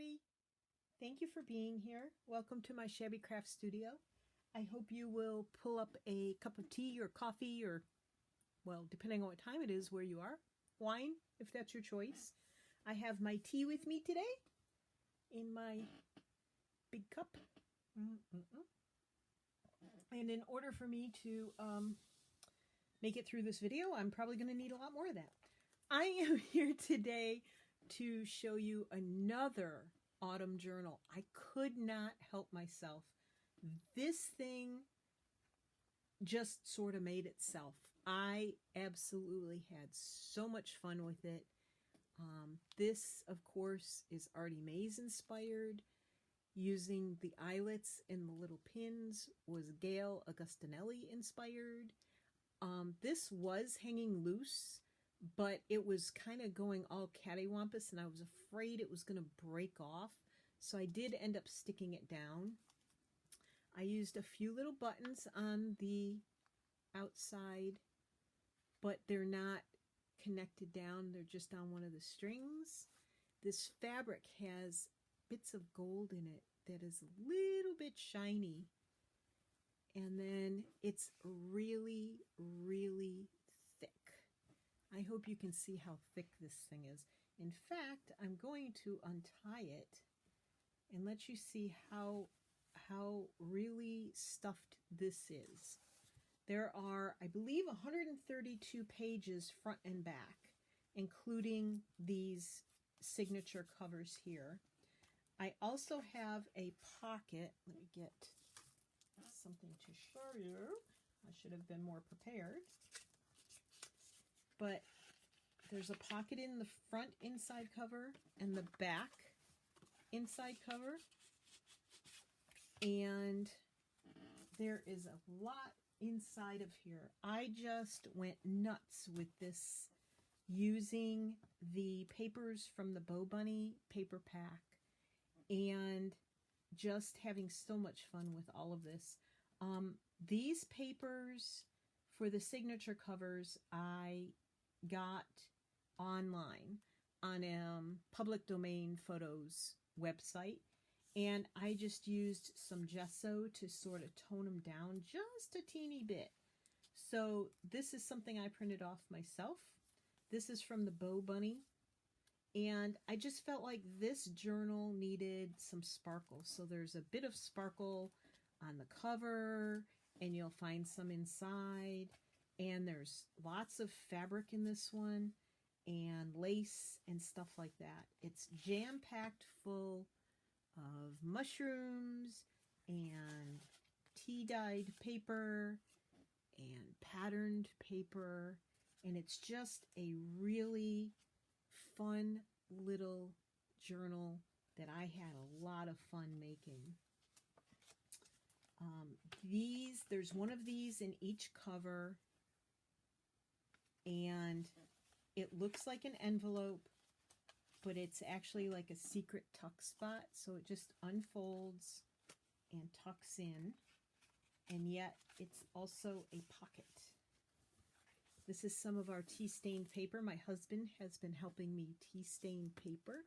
everybody. Thank you for being here. Welcome to my Shabby Craft Studio. I hope you will pull up a cup of tea or coffee or, well, depending on what time it is where you are, wine, if that's your choice. I have my tea with me today in my big cup. And in order for me to make it through this video, I'm probably going to need a lot more of that. I am here today to show you another autumn journal. I could not help myself. This thing just sort of made itself. I absolutely had so much fun with it. This, of course, is Artie Mays inspired. Using the eyelets and the little pins was Gail Augustinelli inspired. This was hanging loose, but it was kind of going all cattywampus and I was afraid it was going to break off. So I did end up sticking it down. I used a few little buttons on the outside, but they're not connected down. They're just on one of the strings. This fabric has bits of gold in it that is a little bit shiny. And then it's really, really thick. I hope you can see how thick this thing is. In fact, I'm going to untie it and let you see how really stuffed this is. There are, I believe, 132 pages front and back, including these signature covers here. I also have a pocket. Let me get something to show you. I should have been more prepared. But there's a pocket in the front inside cover and the back inside cover. And there is a lot inside of here. I just went nuts with this using the papers from the Bow Bunny paper pack and just having so much fun with all of this. These papers for the signature covers I got online on Public Domain Photos website, and I just used some gesso to sort of tone them down just a teeny bit. So this is something I printed off myself. This is from the Bow Bunny, and I just felt like this journal needed some sparkle. So there's a bit of sparkle on the cover, and you'll find some inside. And there's lots of fabric in this one, and lace and stuff like that. It's jam-packed full of mushrooms and tea-dyed paper and patterned paper. And it's just a really fun little journal that I had a lot of fun making. There's one of these in each cover, and it looks like an envelope, but it's actually like a secret tuck spot. So it just unfolds and tucks in, and yet it's also a pocket. This is some of our tea-stained paper. My husband has been helping me tea-stain paper.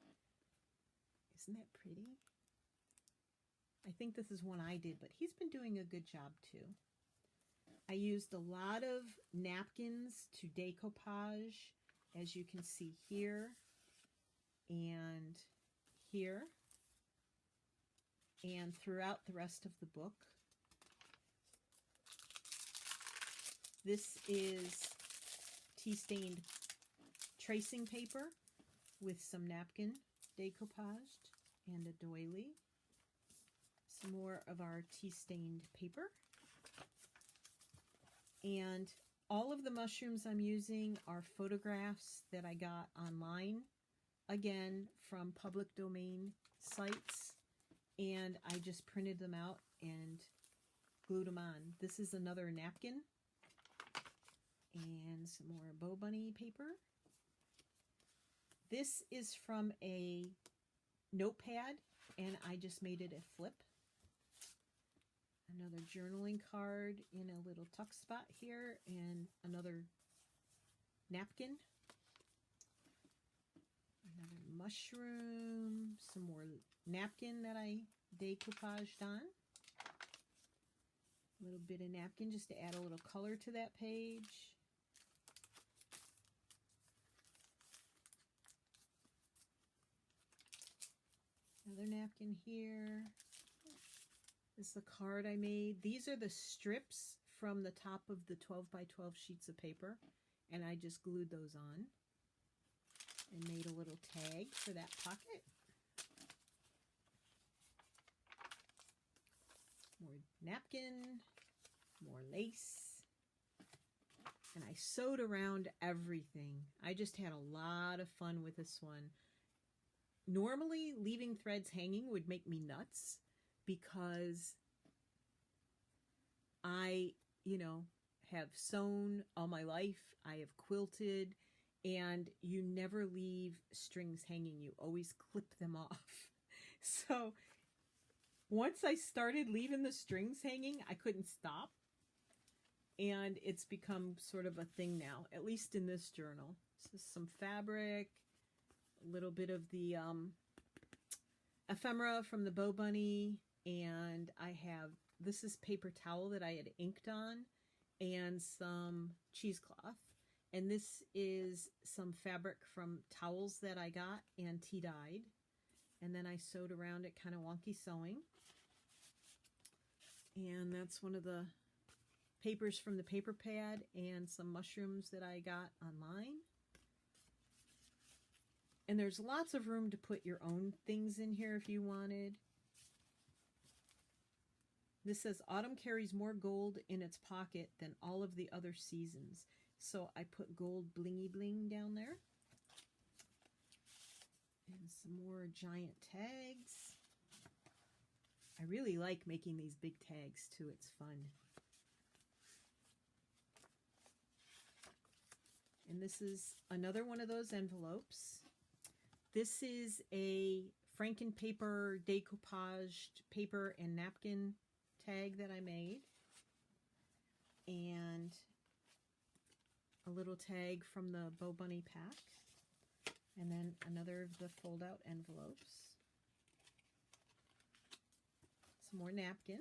Isn't that pretty? I think this is one I did, but he's been doing a good job too. I used a lot of napkins to decoupage, as you can see here and here and throughout the rest of the book. This is tea-stained tracing paper with some napkin decoupaged and a doily. Some more of our tea-stained paper. And all of the mushrooms I'm using are photographs that I got online, again, from public domain sites. And I just printed them out and glued them on. This is another napkin. And some more Bow Bunny paper. This is from a notepad, and I just made it a flip. Another journaling card in a little tuck spot here, and another napkin. another mushroom, some more napkin that I decoupaged on. A little bit of napkin just to add a little color to that page. Another napkin here. This is the card I made. These are the strips from the top of the 12 by 12 sheets of paper, and I just glued those on and made a little tag for that pocket. More napkin, more lace, and I sewed around everything. I just had a lot of fun with this one. Normally, leaving threads hanging would make me nuts because I, have sewn all my life. I have quilted, and you never leave strings hanging. You always clip them off. So once I started leaving the strings hanging, I couldn't stop. And it's become sort of a thing now, at least in this journal. This is some fabric, a little bit of the ephemera from the Bow Bunny, and this is paper towel that I had inked on, and some cheesecloth. And this is some fabric from towels that I got and tea dyed. And then I sewed around it, kind of wonky sewing. And that's one of the papers from the paper pad and some mushrooms that I got online. And there's lots of room to put your own things in here if you wanted. This says, autumn carries more gold in its pocket than all of the other seasons. So I put gold blingy bling down there. And some more giant tags. I really like making these big tags too. It's fun. And this is another one of those envelopes. This is a Franken paper decoupaged paper and napkin tag that I made. And a little tag from the Bow Bunny pack. And then another of the fold-out envelopes. Some more napkin.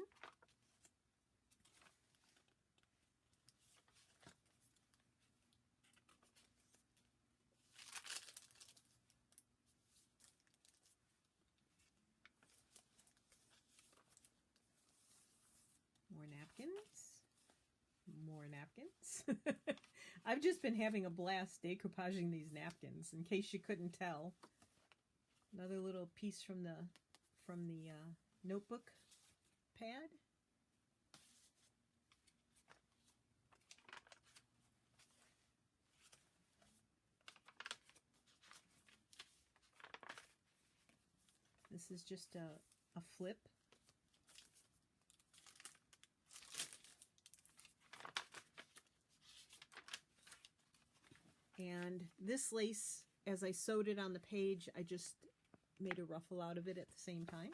More napkins. More napkins. I've just been having a blast decoupaging these napkins, in case you couldn't tell. Another little piece from the notebook pad. This is just a flip. And this lace, as I sewed it on the page, I just made a ruffle out of it at the same time.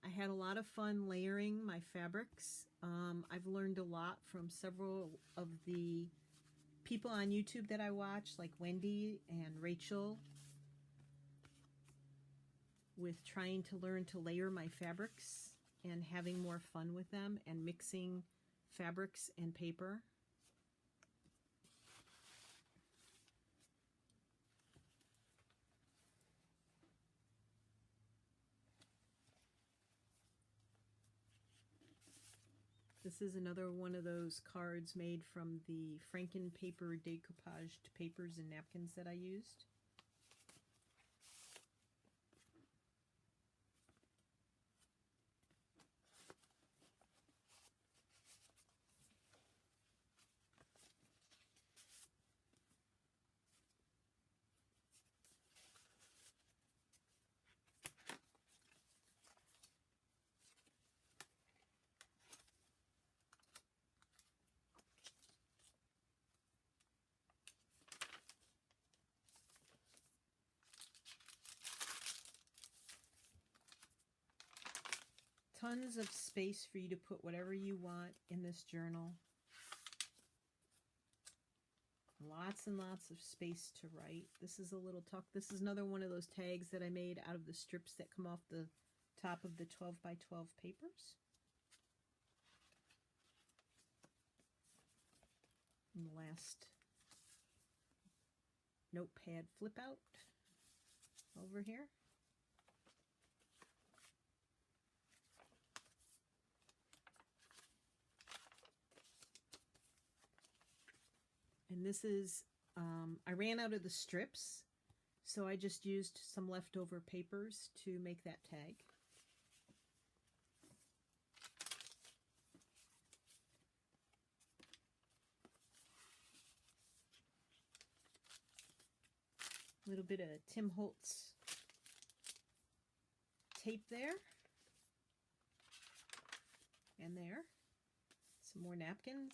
I had a lot of fun layering my fabrics. I've learned a lot from several of the people on YouTube that I watch, like Wendy and Rachel, with trying to learn to layer my fabrics and having more fun with them and mixing fabrics and paper. This is another one of those cards made from the Franken paper decoupaged papers and napkins that I used. Tons of space for you to put whatever you want in this journal. Lots and lots of space to write. This is a little tuck. This is another one of those tags that I made out of the strips that come off the top of the 12 by 12 papers. And the last notepad flip out over here. And this is, I ran out of the strips, so I just used some leftover papers to make that tag. A little bit of Tim Holtz tape there. And there. Some more napkins.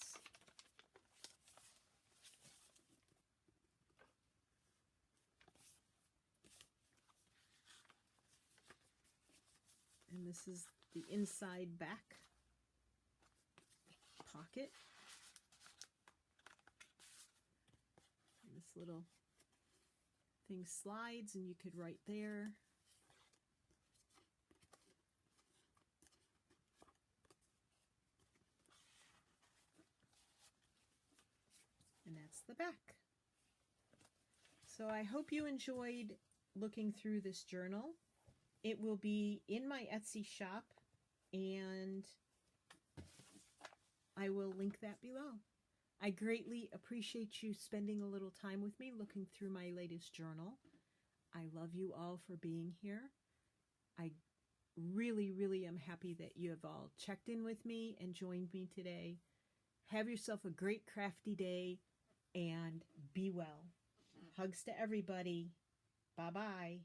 And this is the inside back pocket. And this little thing slides and you could write there. And that's the back. So I hope you enjoyed looking through this journal. It will be in my Etsy shop, and I will link that below. I greatly appreciate you spending a little time with me looking through my latest journal. I love you all for being here. I really, really am happy that you have all checked in with me and joined me today. Have yourself a great crafty day, and be well. Hugs to everybody. Bye-bye.